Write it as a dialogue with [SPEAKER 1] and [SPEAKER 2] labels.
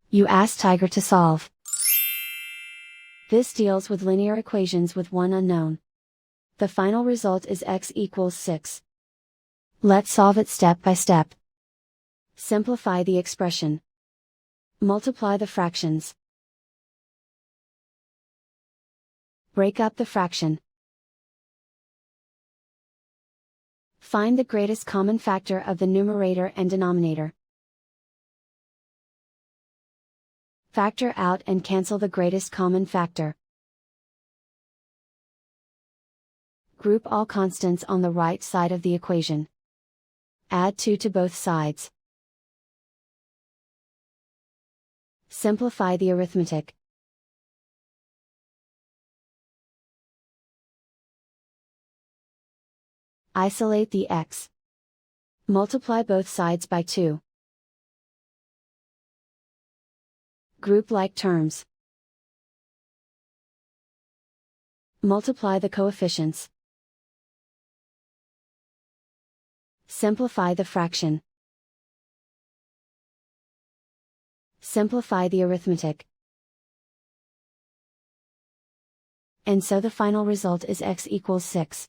[SPEAKER 1] You ask Tiger to solve. This deals with linear equations with one unknown. The final result is x equals 6. Let's solve it step by step. Simplify the expression. Multiply the fractions. Break up the fraction. Find the greatest common factor of the numerator and denominator. Factor out and cancel the greatest common factor. Group all constants on the right side of the equation. Add 2 to both sides. Simplify the arithmetic. Isolate the x. Multiply both sides by 2. Group like terms. Multiply the coefficients. Simplify the fraction. Simplify the arithmetic. And so the final result is x equals 6.